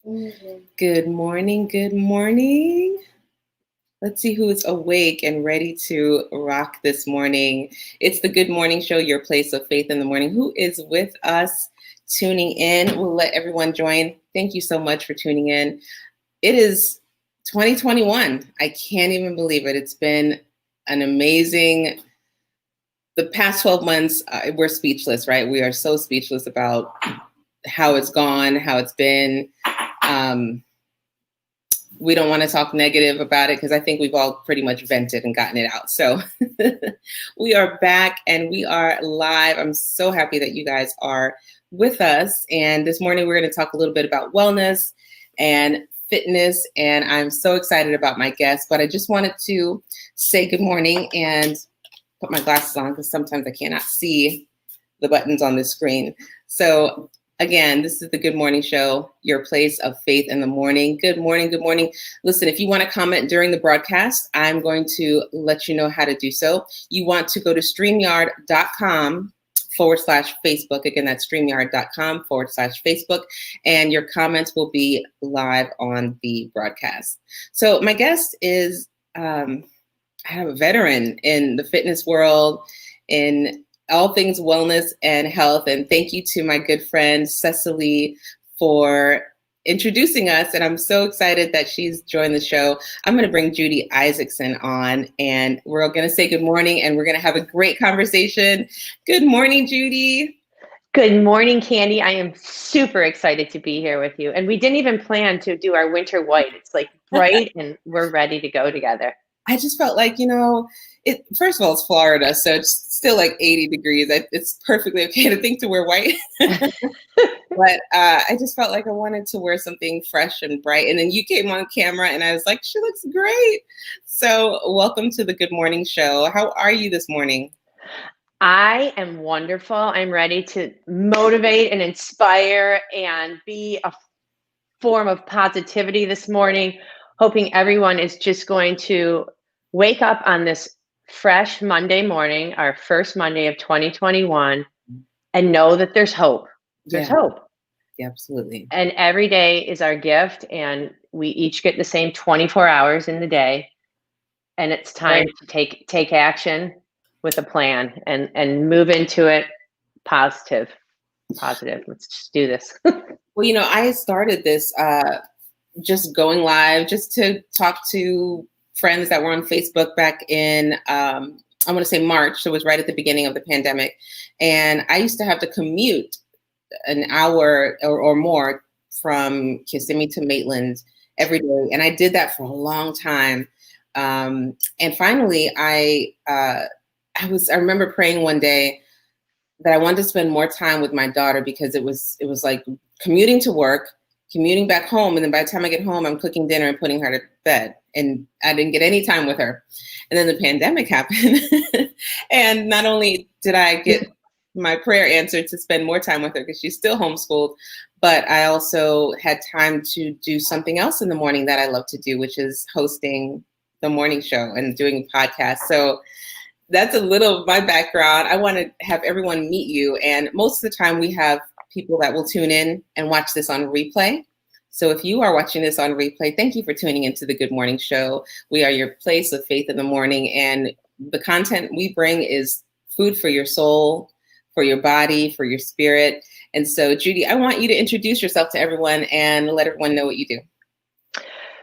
Good morning. Good morning. Let's see who is awake and ready to rock this morning. It's the Good Morning Show, your place of faith in the morning. Who is with us tuning in? We'll let everyone join. Thank you so much for tuning in. It is 2021. I can't even believe it. It's been an amazing, the past 12 months, we're speechless, right? We are so speechless about how it's gone, how it's been. We don't want to talk negative about it because I think we've all pretty much vented and gotten it out. So we are back and we are live. I'm so happy that you guys are with us. And this morning we're going to talk a little bit about wellness and fitness. And I'm so excited about my guest, but I just wanted to say good morning and put my glasses on because sometimes I cannot see the buttons on the screen. So again, this is the Good Morning Show, your place of faith in the morning. Good morning. Good morning. Listen, if you want to comment during the broadcast, I'm going to let you know how to do so. You want to go to StreamYard.com/Facebook. Again, that's StreamYard.com/Facebook. And your comments will be live on the broadcast. So my guest is I have a veteran in the fitness world, in all things wellness and health. And thank you to my good friend, Cecily, for introducing us. And I'm so excited that she's joined the show. I'm going to bring Judi Isaacson on and we're going to say good morning and we're going to have a great conversation. Good morning, Judi. Good morning, Candy. I am super excited to be here with you. And we didn't even plan to do our winter white. It's like bright and we're ready to go together. I just felt like, first of all, it's Florida, so it's still like 80 degrees. It's perfectly okay to think to wear white. But I just felt like I wanted to wear something fresh and bright. And then you came on camera and I was like, she looks great. So welcome to the Good Morning Show. How are you this morning? I am wonderful. I'm ready to motivate and inspire and be a form of positivity this morning, hoping everyone is just going to wake up on this fresh Monday morning, our first Monday of 2021, and know that there's hope. There's hope. Yeah, absolutely. And every day is our gift, and we each get the same 24 hours in the day. And it's time to take action with a plan and move into it positive. Let's just do this. Well, I started this just going live just to talk to friends that were on Facebook back in, I want to say March. So it was right at the beginning of the pandemic. And I used to have to commute an hour or more from Kissimmee to Maitland every day. And I did that for a long time. And finally, I remember praying one day that I wanted to spend more time with my daughter because it was like commuting to work, commuting back home. And then by the time I get home, I'm cooking dinner and putting her to bed. And I didn't get any time with her. And then the pandemic happened. And not only did I get my prayer answered to spend more time with her because she's still homeschooled, but I also had time to do something else in the morning that I love to do, which is hosting the morning show and doing a podcast. So that's a little of my background. I want to have everyone meet you. And most of the time we have people that will tune in and watch this on replay. So if you are watching this on replay, thank you for tuning into the Good Morning Show. We are your place of faith in the morning. And the content we bring is food for your soul, for your body, for your spirit. And so, Judi, I want you to introduce yourself to everyone and let everyone know what you do.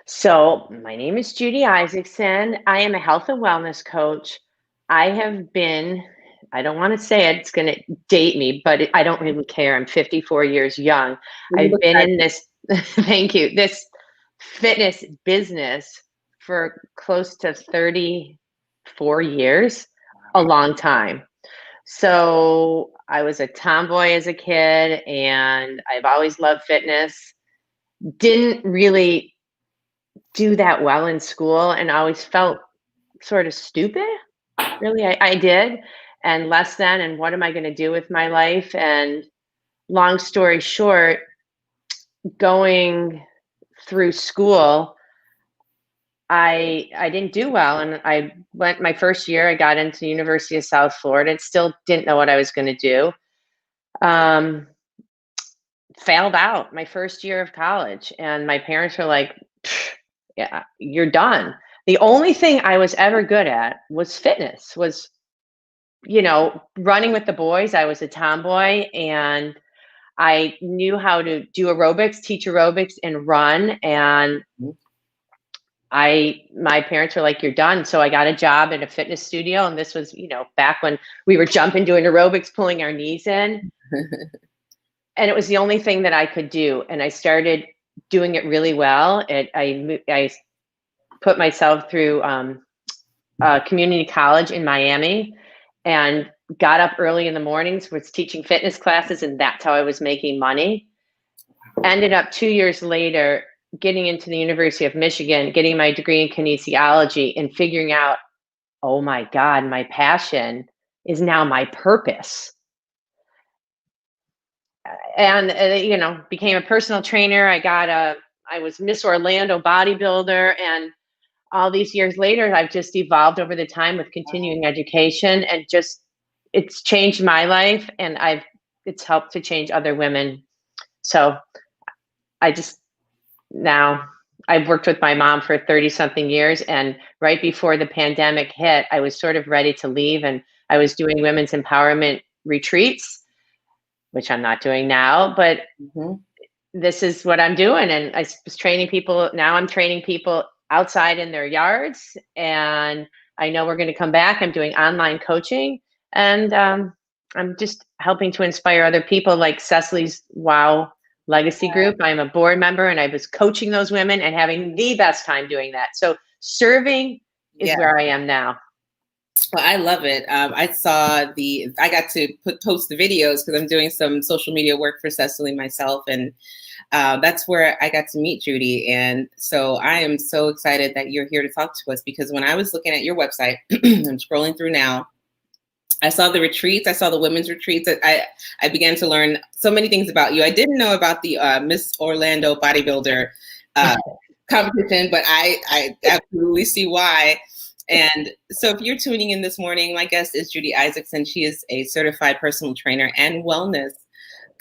So my name is Judi Isaacson. I am a health and wellness coach. I have been, I don't want to say it's going to date me, but I don't really care. I'm 54 years young. I've been in this, thank you, this fitness business for close to 34 years, a long time. So I was a tomboy as a kid and I've always loved fitness. Didn't really do that well in school and always felt sort of stupid. Really, I did. And less than, and what am I going to do with my life? And long story short, going through school, I didn't do well. And I went my first year, I got into University of South Florida and still didn't know what I was going to do. failed out my first year of college, and my parents were like, yeah, you're done. The only thing I was ever good at was fitness, was, running with the boys. I was a tomboy, and I knew how to do aerobics, teach aerobics, and run. And my parents were like, you're done. So I got a job in a fitness studio. And this was, back when we were jumping, doing aerobics, pulling our knees in. And it was the only thing that I could do. And I started doing it really well. I put myself through community college in Miami, and got up early in the mornings, was teaching fitness classes, and that's how I was making money. Ended up 2 years later getting into the University of Michigan, getting my degree in kinesiology, and figuring out, oh my God, my passion is now my purpose. And, became a personal trainer. I was Miss Orlando bodybuilder. And all these years later, I've just evolved over the time with continuing education, and it's changed my life, and it's helped to change other women. So I've worked with my mom for 30 something years. And right before the pandemic hit, I was sort of ready to leave, and I was doing women's empowerment retreats, which I'm not doing now, but this is what I'm doing. And I was training people. Now I'm training people outside in their yards, and I know we're going to come back. I'm doing online coaching, and I'm just helping to inspire other people, like Cecily's Wow Legacy Group. I'm a board member, and I was coaching those women and having the best time doing that. So serving is where I am now. Well, I love it. I got to post the videos because I'm doing some social media work for Cecily myself. And that's where I got to meet Judi. And so I am so excited that you're here to talk to us, because when I was looking at your website, I'm scrolling through now, I saw the retreats. I saw the women's retreats. I began to learn so many things about you. I didn't know about the Miss Orlando bodybuilder competition, but I absolutely see why. And so if you're tuning in this morning, my guest is Judi Isaacson. She is a certified personal trainer and wellness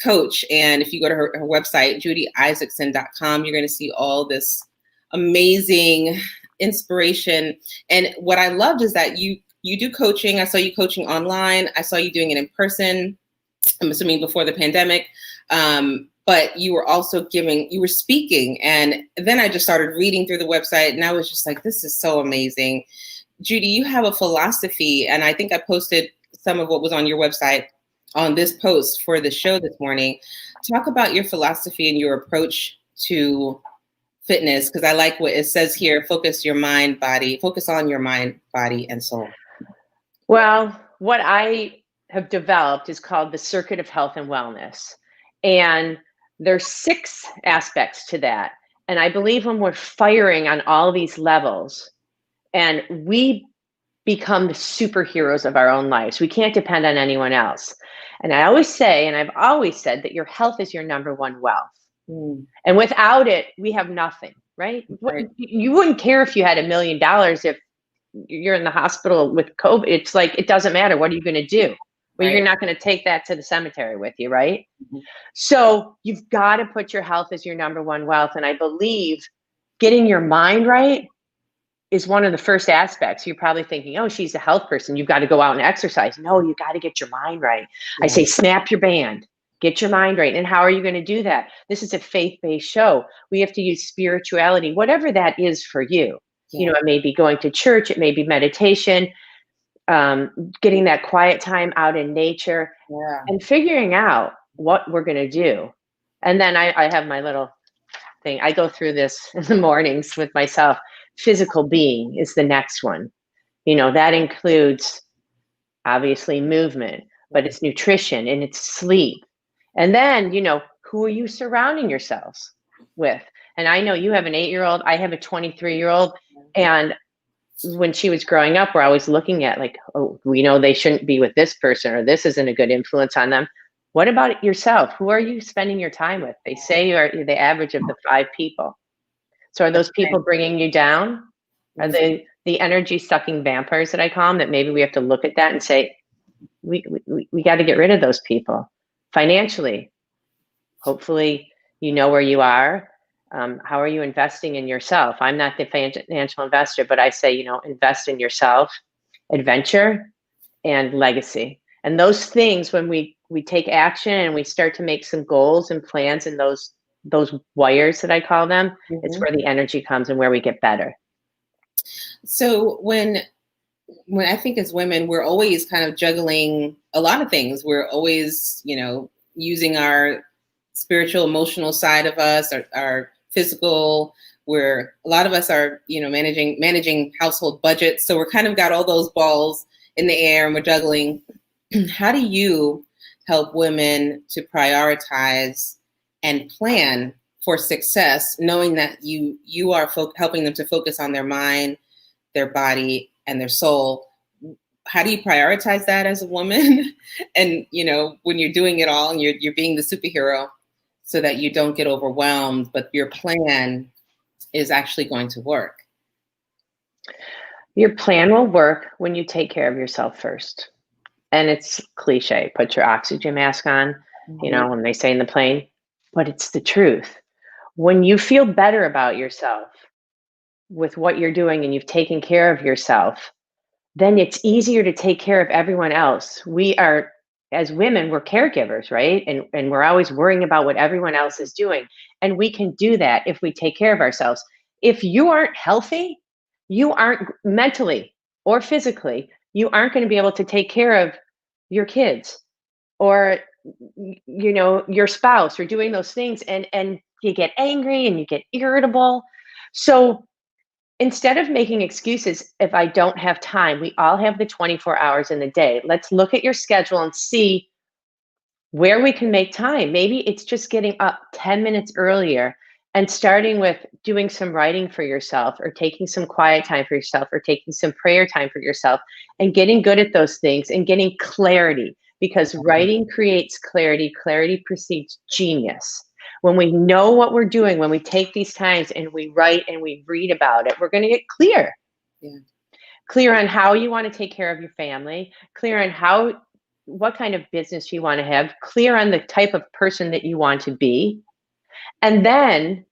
coach. And if you go to her website, judiisaacson.com, you're going to see all this amazing inspiration. And what I loved is that you do coaching. I saw you coaching online. I saw you doing it in person, I'm assuming before the pandemic. But you were also you were speaking. And then I just started reading through the website, and I was just like, this is so amazing. Judi, you have a philosophy, and I think I posted some of what was on your website on this post for the show this morning. Talk about your philosophy and your approach to fitness, because I like what it says here: focus on your mind, body, and soul. Well, what I have developed is called the Circuit of Health and Wellness. And there's 6 aspects to that. And I believe when we're firing on all these levels, and we become the superheroes of our own lives, we can't depend on anyone else. And I always say, and I've always said, that your health is your number one wealth. And without it, we have nothing, right? You wouldn't care if you had $1 million if you're in the hospital with COVID. It's like, it doesn't matter. What are you going to do? Well, you're not going to take that to the cemetery with you, right? So you've got to put your health as your number one wealth. And I believe getting your mind right is one of the first aspects. You're probably thinking, oh, she's a health person, you've got to go out and exercise. No, you got to get your mind right. I say, snap your band, get your mind right. And how are you going to do that? This is a faith-based show. We have to use spirituality, whatever that is for you. You know, it may be going to church, it may be meditation, getting that quiet time out in nature, and figuring out what we're going to do. And then I have my little thing. I go through this in the mornings with myself. Physical being is the next one. You know, that includes obviously movement, but it's nutrition and it's sleep. And then, you know, who are you surrounding yourselves with? And I know you have an 8-year-old, I have a 23-year-old. And when she was growing up, we're always looking at like, oh, we know they shouldn't be with this person, or this isn't a good influence on them. What about yourself? Who are you spending your time with? They say you're the average of the 5 people. So are those people bringing you down? Are they the energy sucking vampires that I call them, that maybe we have to look at that and say, we got to get rid of those people? Financially, Hopefully you know where you are. How are you investing in yourself? I'm not the financial investor, but I say, invest in yourself, adventure, and legacy. And those things, when we take action and we start to make some goals and plans and those wires that I call them, it's where the energy comes and where we get better. So when I think as women, we're always kind of juggling a lot of things. We're always, using our spiritual, emotional side of us, our physical. A lot of us are, managing household budgets. So we're kind of got all those balls in the air and we're juggling. How do you help women to prioritize and plan for success, knowing that you are helping them to focus on their mind, their body, and their soul? How do you prioritize that as a woman? And, when you're doing it all and you're being the superhero so that you don't get overwhelmed, but your plan is actually going to work. Your plan will work when you take care of yourself first. And it's cliche, put your oxygen mask on, when they say in the plane, but it's the truth. When you feel better about yourself with what you're doing and you've taken care of yourself, then it's easier to take care of everyone else. We are, as women, we're caregivers, right? And we're always worrying about what everyone else is doing. And we can do that if we take care of ourselves. If you aren't healthy, you aren't mentally or physically, you aren't going to be able to take care of your kids or, your spouse or doing those things. And you get angry and you get irritable. So instead of making excuses, if I don't have time, we all have the 24 hours in the day. Let's look at your schedule and see where we can make time. Maybe it's just getting up 10 minutes earlier and starting with doing some writing for yourself or taking some quiet time for yourself or taking some prayer time for yourself and getting good at those things and getting clarity, because writing creates clarity. Clarity precedes genius. When we know what we're doing, when we take these times and we write and we read about it, we're going to get clear. Yeah. Clear on how you want to take care of your family, clear on what kind of business you want to have, clear on the type of person that you want to be. And then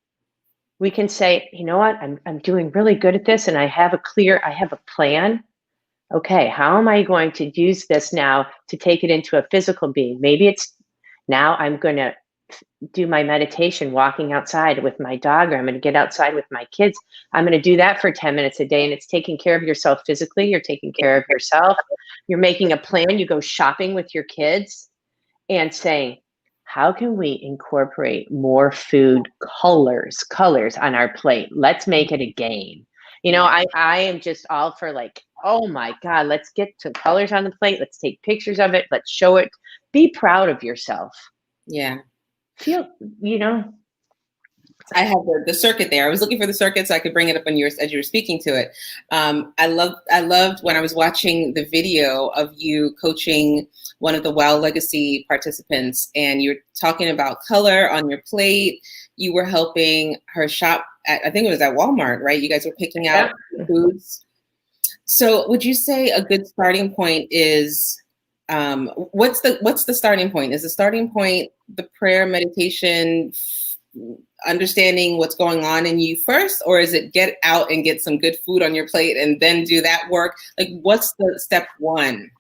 we can say, you know what, I'm doing really good at this and I have a plan. Okay, how am I going to use this now to take it into a physical being? Maybe it's now I'm going to do my meditation walking outside with my dog, or I'm going to get outside with my kids. I'm going to do that for 10 minutes a day, and it's taking care of yourself physically. You're taking care of yourself. You're making a plan. You go shopping with your kids and saying, how can we incorporate more food colors on our plate? Let's make it a game. I am just all for like, oh my God, let's get some colors on the plate. Let's take pictures of it. Let's show it. Be proud of yourself. Yeah. Feel, I have the circuit there. I was looking for the circuit so I could bring it up as you were speaking to it. I loved when I was watching the video of you coaching one of the WOW Legacy participants, and you're talking about color on your plate. You were helping her shop at, I think it was at Walmart, right? You guys were picking out foods. So would you say a good starting point is, what's the starting point? Is the starting point the prayer, meditation, understanding what's going on in you first, or is it get out and get some good food on your plate and then do that work? Like, what's the step one?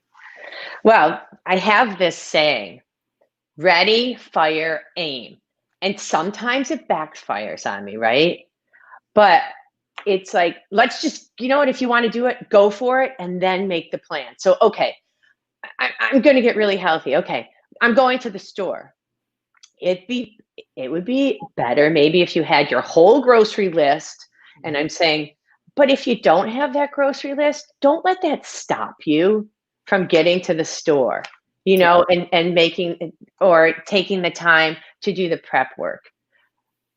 Well, I have this saying, ready, fire, aim. And sometimes it backfires on me, right? But it's like, let's just, if you want to do it, go for it and then make the plan. So, okay, I'm going to get really healthy. Okay, I'm going to the store. It would be better maybe if you had your whole grocery list. And I'm saying, but if you don't have that grocery list, don't let that stop you from getting to the store, and making or taking the time to do the prep work.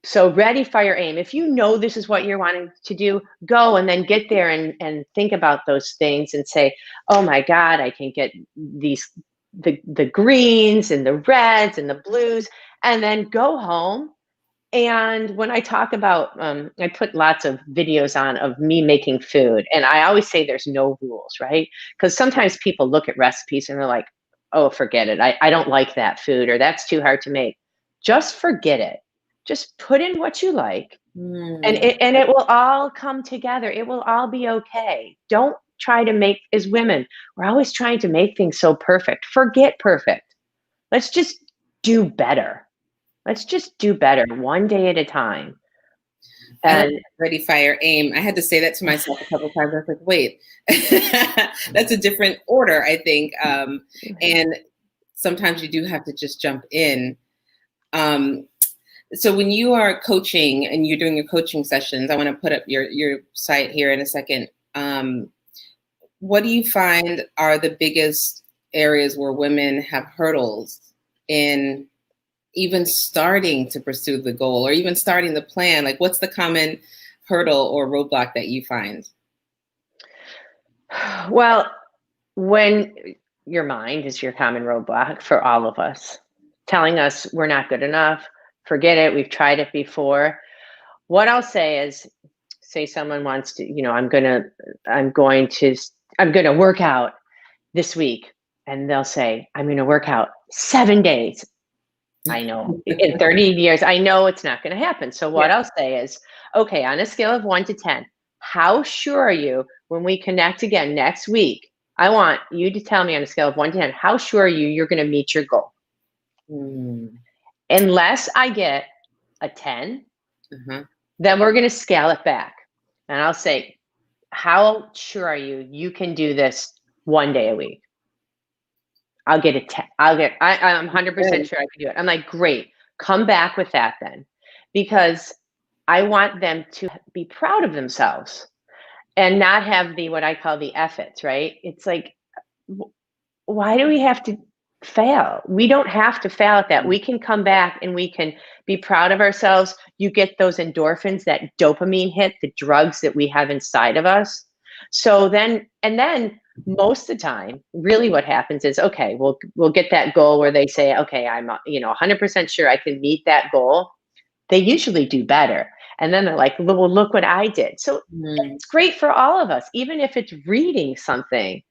So ready, fire, aim. If you know this is what you're wanting to do, go and then get there and think about those things and say, oh my God, I can get the greens and the reds and the blues, and then go home. And when I talk about, I put lots of videos on of me making food, and I always say there's no rules, right? Because sometimes people look at recipes and they're like, oh, forget it. I don't like that food, or that's too hard to make. just forget it. Just put in what you like, and Mm. it will all come together. It will all be okay. Don't try to make, as women, we're always trying to make things so perfect. Forget perfect. Let's just do better. Let's just do better one day at a time. I like And ready, fire, aim. I had to say that to myself a couple of times. I was like, wait, that's a different order, I think. And sometimes you do have to just jump in. Um, so when you are coaching and you're doing your coaching sessions, I want to put up your site here in a second. What do you find are the biggest areas where women have hurdles in even starting to pursue the goal or even starting the plan? Like, what's the common hurdle or roadblock that you find? well, when your mind is your common roadblock for all of us, telling us we're not good enough, forget it, we've tried it before. What I'll say is, say someone wants to, I'm going to work out this week, and they'll say, I'm going to work out 7 days. I know in 30 years, I know it's not going to happen. So what Yeah. I'll say is, okay, on a scale of 1 to 10, how sure are you when we connect again next week? I want you to tell me on a scale of 1 to 10, how sure are you you're going to meet your goal? Mm. Unless I get a 10, Uh-huh. then we're going to scale it back. And I'll say, how sure are you you can do this 1 day a week? I'll get a 10. I'm 100% Good. sure I can do it. I'm like, great. Come back with that then. Because I want them to be proud of themselves and not have the, what I call the efforts, right? It's like, why do we have to fail? We don't have to fail at that. We can come back and we can be proud of ourselves. You get those endorphins, that dopamine hit, the drugs that we have inside of us. So then, and then most of the time, really what happens is, okay, we'll get that goal where they say, okay, I'm 100% sure I can meet that goal. They usually do better. And then they're like, well, look what I did. So Mm. it's great for all of us, even if it's reading something.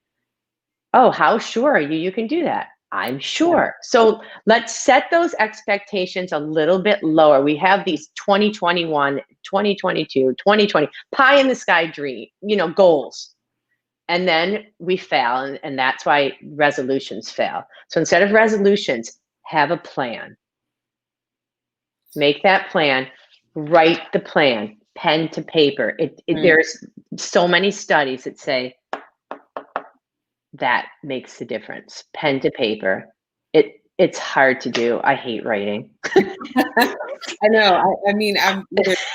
Oh, how sure are you you can do that? I'm Yeah. sure. So let's set those expectations a little bit lower. We have these 2021, 2022, 2020 pie in the sky dream, goals. And then we fail. And that's why resolutions fail. So instead of resolutions, have a plan. Make that plan, write the plan, pen to paper. Mm. There's so many studies that say that makes the difference. Pen to paper. It's hard to do. I hate writing. I know. I mean, I'm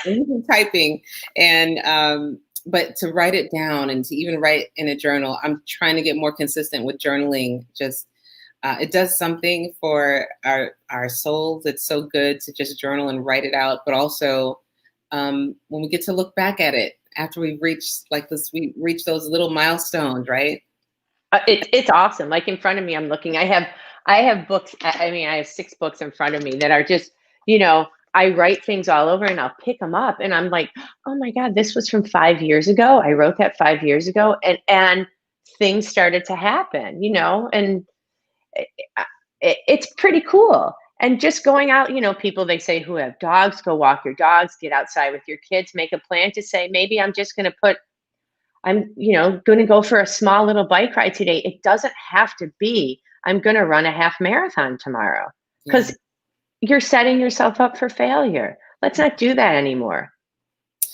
using typing, and but to write it down and to even write in a journal, I'm trying to get more consistent with journaling. Just it does something for our souls. It's so good to just journal and write it out, but also when we get to look back at it after we've reached like this, we reach those little milestones, right? It's awesome. Like in front of me, I'm looking. I have books. I mean, I have 6 books in front of me that are just, I write things all over and I'll pick them up and I'm like, oh my God, this was from 5 years ago. I wrote that 5 years ago, and things started to happen, and it's pretty cool. And just going out, people, they say, who have dogs, go walk your dogs, get outside with your kids, make a plan to say, maybe I'm just going to going to go for a small little bike ride today. It doesn't have to be, I'm going to run a half marathon tomorrow, Yeah. because you're setting yourself up for failure. Let's not do that anymore.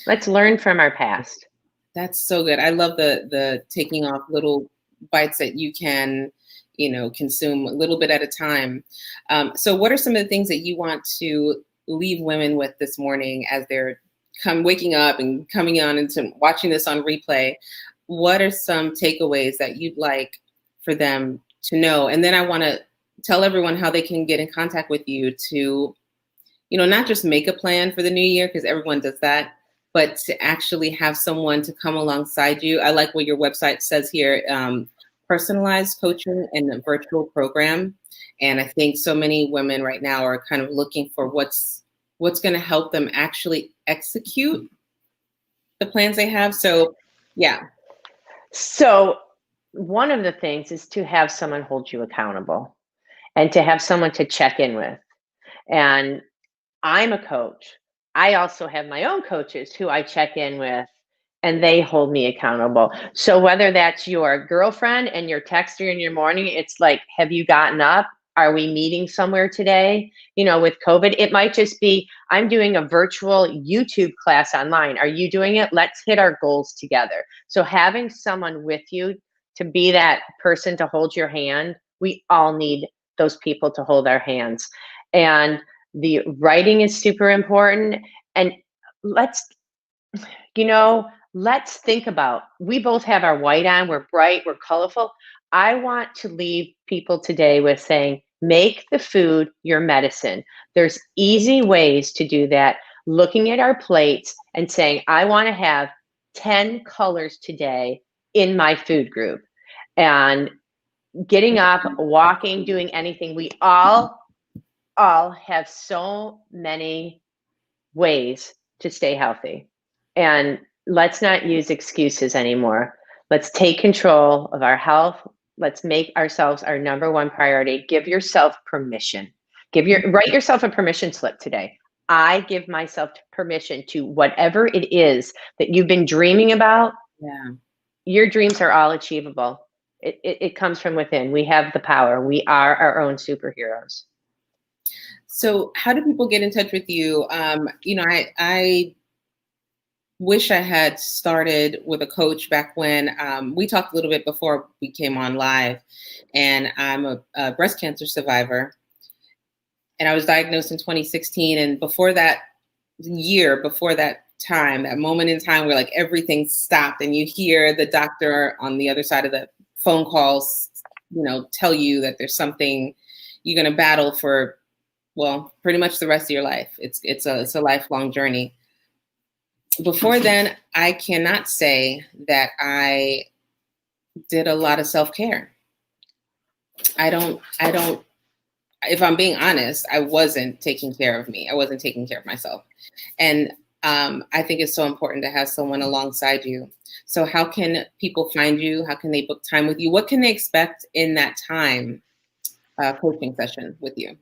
Let's learn from our past. That's so good. I love the taking off little bites that you can, consume a little bit at a time. So what are some of the things that you want to leave women with this morning as they're waking up and coming on into watching this on replay? What are some takeaways that you'd like for them to know? And then I want to tell everyone how they can get in contact with you to, not just make a plan for the new year, because everyone does that, but to actually have someone to come alongside you. I like what your website says here, personalized coaching and a virtual program. And I think so many women right now are kind of looking for what's going to help them actually execute the plans they have. So, yeah. So one of the things is to have someone hold you accountable and to have someone to check in with. And I'm a coach. I also have my own coaches who I check in with, and they hold me accountable. So whether that's your girlfriend and your text her in your morning, it's like, have you gotten up? Are we meeting somewhere today? You know, with COVID, it might just be, I'm doing a virtual YouTube class online. Are you doing it? Let's hit our goals together. So having someone with you to be that person to hold your hand, we all need those people to hold our hands. And the writing is super important. And let's, let's think about, we both have our white on, we're bright, we're colorful. I want to leave people today with saying, make the food your medicine. There's easy ways to do that. Looking at our plates and saying, I want to have 10 colors today in my food group. And getting up, walking, doing anything. We all have so many ways to stay healthy. And let's not use excuses anymore. Let's take control of our health. Let's make ourselves our number one priority. Give yourself permission. Write yourself a permission slip today. I give myself permission to whatever it is that you've been dreaming about. Yeah. Your dreams are all achievable. It comes from within. We have the power. We are our own superheroes. So how do people get in touch with you? I wish I had started with a coach back when we talked a little bit before we came on live, and I'm a breast cancer survivor, and I was diagnosed in 2016. And before that time, that moment in time where like everything stopped and you hear the doctor on the other side of the phone calls, tell you that there's something you're going to battle for, well, pretty much the rest of your life. It's a lifelong journey. Before then, I cannot say that I did a lot of self-care. I don't, if I'm being honest, I wasn't taking care of me. I wasn't taking care of myself. And I think it's so important to have someone alongside you. So how can people find you? How can they book time with you? What can they expect in that time coaching session with you?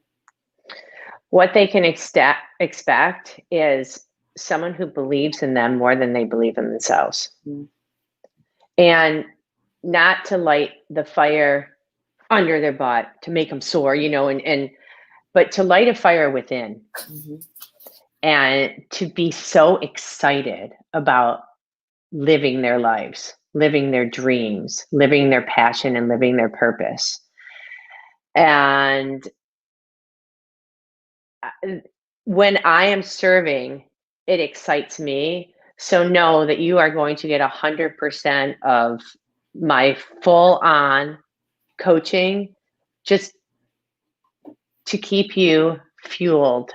What they can expect is someone who believes in them more than they believe in themselves. Mm-hmm. And not to light the fire under their butt to make them soar, but to light a fire within. Mm-hmm. And to be so excited about living their lives, living their dreams, living their passion, and living their purpose. And when I am serving, it excites me. So know that you are going to get 100% of my full-on coaching, just to keep you fueled.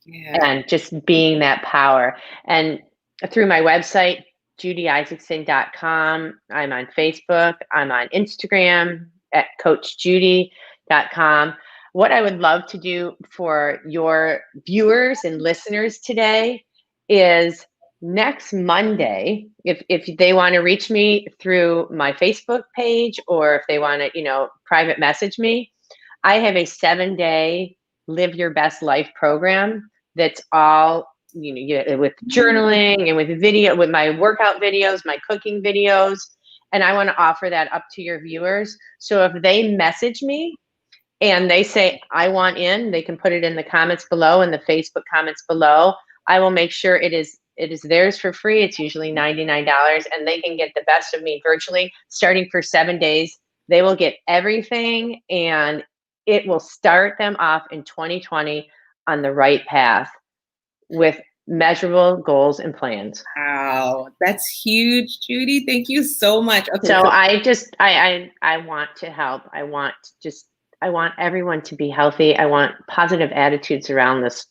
Yeah. And just being that power. And through my website, JudiIsaacson.com. I'm on Facebook. I'm on Instagram at CoachJudi.com. What I would love to do for your viewers and listeners today is next Monday, if they want to reach me through my Facebook page, or if they want to, private message me, I have a 7-day Live Your Best Life program that's all, with journaling and with video, with my workout videos, my cooking videos. And I want to offer that up to your viewers. So if they message me and they say, I want in, they can put it in the comments below, in the Facebook comments below. I will make sure it is theirs for free. It's usually $99, and they can get the best of me virtually starting for 7 days. They will get everything, and it will start them off in 2020 on the right path with measurable goals and plans. Wow, that's huge, Judi. Thank you so much. Okay, so I want to help. I want everyone to be healthy. I want positive attitudes around this.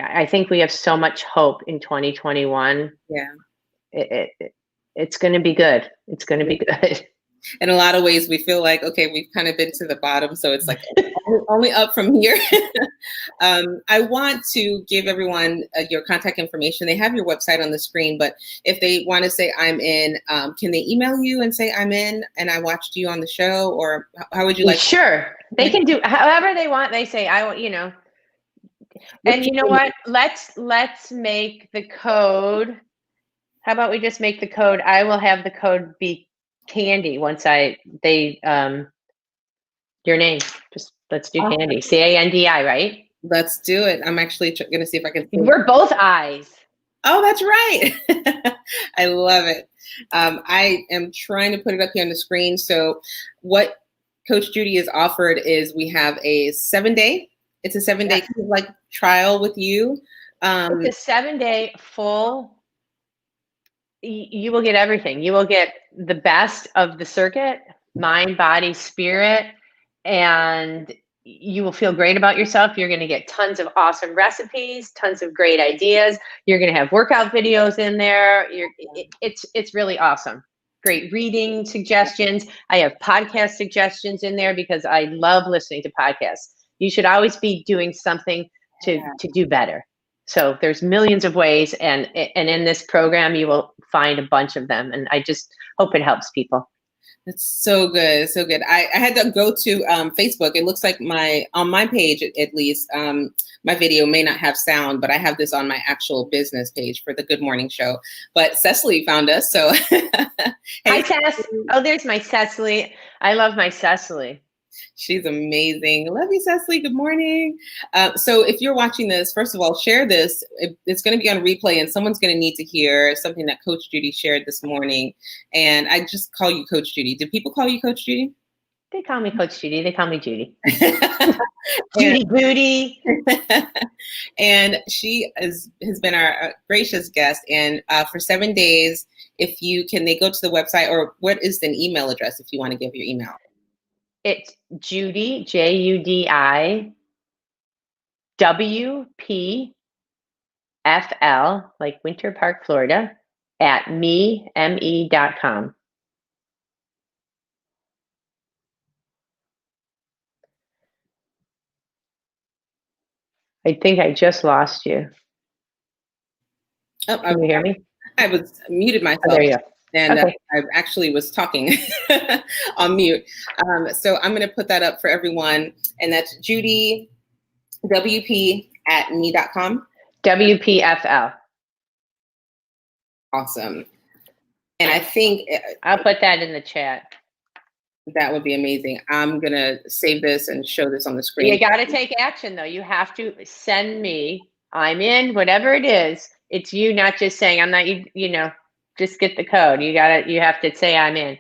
I think we have so much hope in 2021. Yeah. It's going to be good. It's going to be good. In a lot of ways, we feel like, okay, we've kind of been to the bottom. So it's like only up from here. I want to give everyone your contact information. They have your website on the screen, but if they want to say I'm in, can they email you and say I'm in and I watched you on the show, or how would you like? Sure, they can do however they want. They say I want, and you know what? Let's make the code. How about we just make the code? I will have the code be Candy once your name. Just let's do Candy. Candi, right? Let's do it. I'm actually going to see if I can. We're both eyes. Oh, that's right. I love it. I am trying to put it up here on the screen. So what Coach Judi has offered is we have a 7-day. It's a 7-day kind of like trial with you. It's a 7-day full. You will get everything. You will get the best of the circuit, mind, body, spirit, and you will feel great about yourself. You're going to get tons of awesome recipes, tons of great ideas. You're going to have workout videos in there. It's really awesome. Great reading suggestions. I have podcast suggestions in there because I love listening to podcasts. You should always be doing something to do better. So there's millions of ways, and in this program, you will find a bunch of them. And I just hope it helps people. That's so good, so good. I had to go to Facebook. It looks like on my page, at least, my video may not have sound, but I have this on my actual business page for the Good Morning Show. But Cecily found us, so. Hi, Cess. Oh, there's my Cecily. I love my Cecily. She's amazing. Love you, Cecily. Good morning. So if you're watching this, first of all, share this. It's going to be on replay, and someone's going to need to hear something that Coach Judi shared this morning. And I just call you Coach Judi. Do people call you Coach Judi? They call me Coach Judi. They call me Judy. Judy Booty. And she has been our gracious guest. And for 7 days, they go to the website, or what is an email address if you want to give your email? It's Judi, Judi, WPFL, like Winter Park, Florida, at me.com. I think I just lost you. Oh, can you hear me? I was muted myself. Oh, there you go. And I actually was talking on mute. So I'm going to put that up for everyone. And that's Judi, WP at me.com. WPFL. Awesome. And I think I'll put that in the chat. That would be amazing. I'm going to save this and show this on the screen. You got to take action, though. You have to send me, I'm in, whatever it is. It's you not just saying, I'm not, just get the code. You have to say I'm in.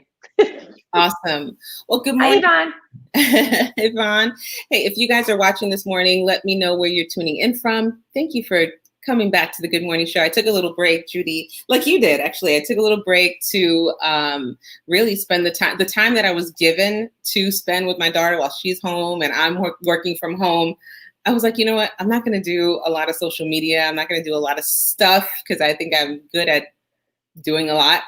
Awesome. Well, good morning. Hi, Yvonne. Yvonne. Hey, if you guys are watching this morning, let me know where you're tuning in from. Thank you for coming back to the Good Morning Show. I took a little break, Judi, like you did, actually. I took a little break to really spend the time that I was given to spend with my daughter while she's home and I'm working from home. I was like, you know what? I'm not going to do a lot of social media. I'm not going to do a lot of stuff because I think I'm good at doing a lot,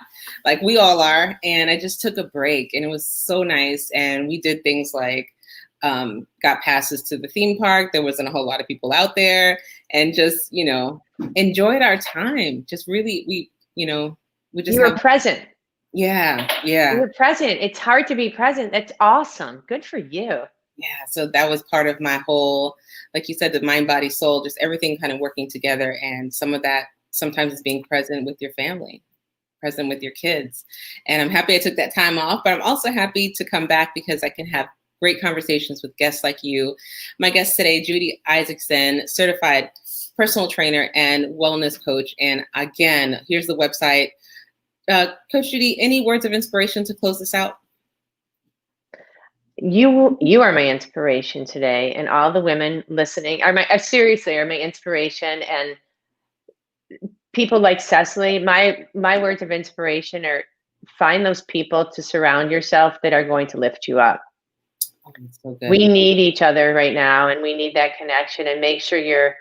like we all are. And I just took a break and it was so nice. And we did things like got passes to the theme park. There wasn't a whole lot of people out there, and just, enjoyed our time. Just really, we just. You were present. Yeah. Yeah. You were present. It's hard to be present. That's awesome. Good for you. Yeah. So that was part of my whole, like you said, the mind, body, soul, just everything kind of working together. And some of that sometimes is being present with your family, present with your kids. And I'm happy I took that time off, but I'm also happy to come back because I can have great conversations with guests like you. My guest today, Judi Isaacson, certified personal trainer and wellness coach. And again, here's the website. Coach Judi, any words of inspiration to close this out? You are my inspiration today, and all the women listening are my inspiration. And people like Cecily, my words of inspiration are find those people to surround yourself that are going to lift you up. Oh, so good. We need each other right now, and we need that connection. And make sure you're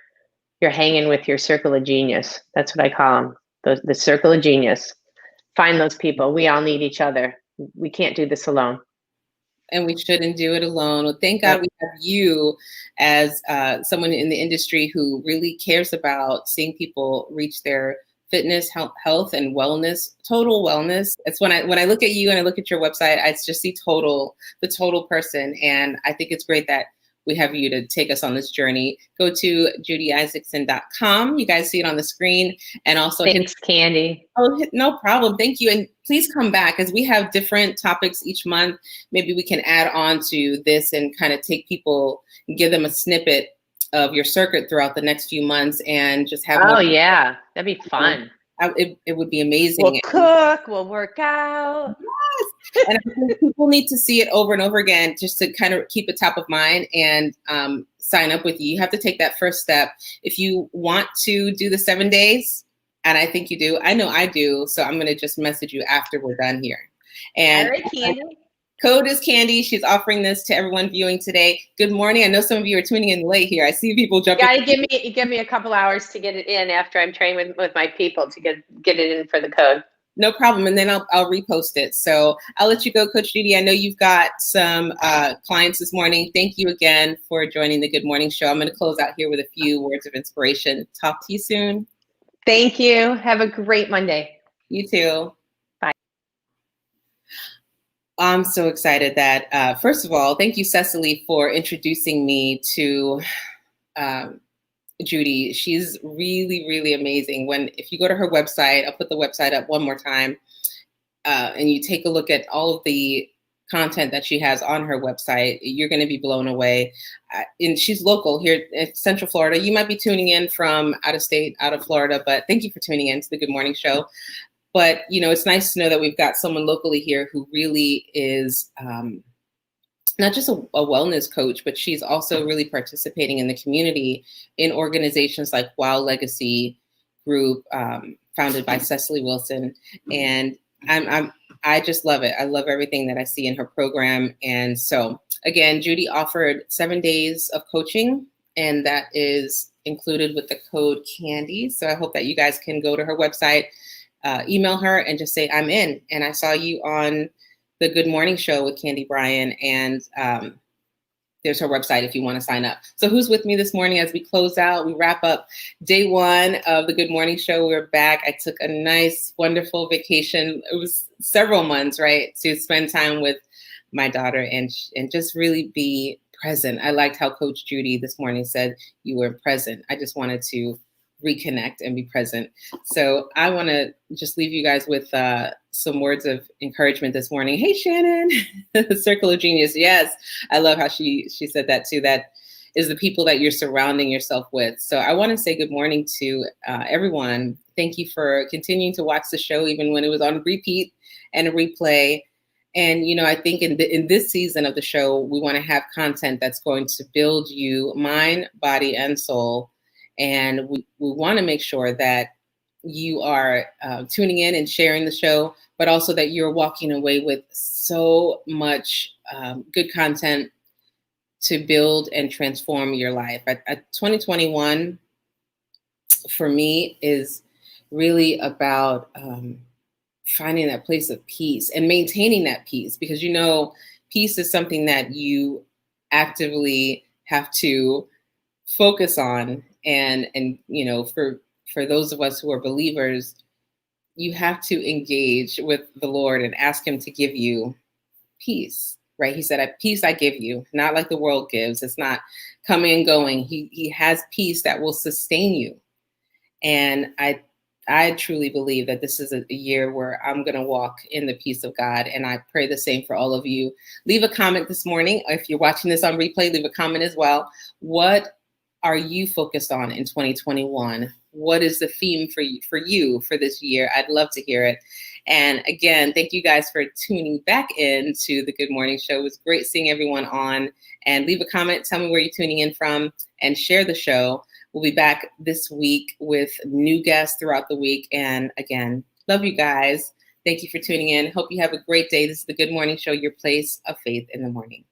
hanging with your circle of genius. That's what I call them, the circle of genius. Find those people. We all need each other. We can't do this alone. And we shouldn't do it alone. Well, thank God we have you as someone in the industry who really cares about seeing people reach their fitness, health, and wellness, total wellness. It's when I look at you and I look at your website, I just see the total person. And I think it's great that we have you to take us on this journey. Go to JudiIsaacson.com. You guys see it on the screen. And also thanks, Candy. Oh, no problem. Thank you. And please come back as we have different topics each month. Maybe we can add on to this and kind of take people, give them a snippet of your circuit throughout the next few months and just have. Oh, yeah. That'd be fun. It would be amazing. We'll cook, we'll work out. Yes. And I think people need to see it over and over again just to kind of keep it top of mind and sign up with you. You have to take that first step. If you want to do the 7 days, and I think you do, I know I do, so I'm going to just message you after we're done here. And all right, Candy. Code is Candy. She's offering this to everyone viewing today. Good morning. I know some of you are tuning in late here. I see people jumping. Yeah, give me a couple hours to get it in after I'm trained with my people to get it in for the code. No problem. And then I'll repost it. So I'll let you go, Coach Judi. I know you've got some clients this morning. Thank you again for joining the Good Morning Show. I'm going to close out here with a few words of inspiration. Talk to you soon. Thank you. Have a great Monday. You too. Bye. I'm so excited that, first of all, thank you, Cecily, for introducing me to Judi. She's really, really amazing. If you go to her website, I'll put the website up one more time, and you take a look at all of the content that she has on her website, you're going to be blown away. And she's local here in Central Florida. You might be tuning in from out of state, out of Florida, but thank you for tuning in to the Good Morning Show. But, it's nice to know that we've got someone locally here who really is not just a wellness coach, but she's also really participating in the community in organizations like Wow Legacy Group, founded by Cecily Wilson. And I just love it. I love everything that I see in her program. And so again, Judi offered 7 days of coaching, and that is included with the code Candy. So I hope that you guys can go to her website, email her and just say, I'm in. And I saw you on the Good Morning Show with Candy Bryan, and there's her website if you want to sign up. So who's with me this morning as we close out? We wrap up day one of the Good Morning Show. We're back. I took a nice, wonderful vacation. It was several months, right, to spend time with my daughter and just really be present. I liked how Coach Judi this morning said you were present. I just wanted to reconnect and be present. So I want to just leave you guys with some words of encouragement this morning. Hey, Shannon, the Circle of Genius. Yes, I love how she said that too. That is the people that you're surrounding yourself with. So I want to say good morning to everyone. Thank you for continuing to watch the show, even when it was on repeat and a replay. And, I think in this season of the show, we want to have content that's going to build you mind, body, and soul. And we want to make sure that you are tuning in and sharing the show, but also that you're walking away with so much good content to build and transform your life. 2021, for me, is really about finding that place of peace and maintaining that peace, because, peace is something that you actively have to focus on. And for those of us who are believers, you have to engage with the Lord and ask him to give you peace, right? He said, peace I give you, not like the world gives. It's not coming and going. He has peace that will sustain you. And I truly believe that this is a year where I'm going to walk in the peace of God. And I pray the same for all of you. Leave a comment this morning. If you're watching this on replay, leave a comment as well. What are you focused on in 2021? What is the theme for you for this year? I'd love to hear it. And again, thank you guys for tuning back in to the Good Morning Show. It was great seeing everyone on. And leave a comment. Tell me where you're tuning in from and share the show. We'll be back this week with new guests throughout the week. And again, love you guys. Thank you for tuning in. Hope you have a great day. This is the Good Morning Show, your place of faith in the morning.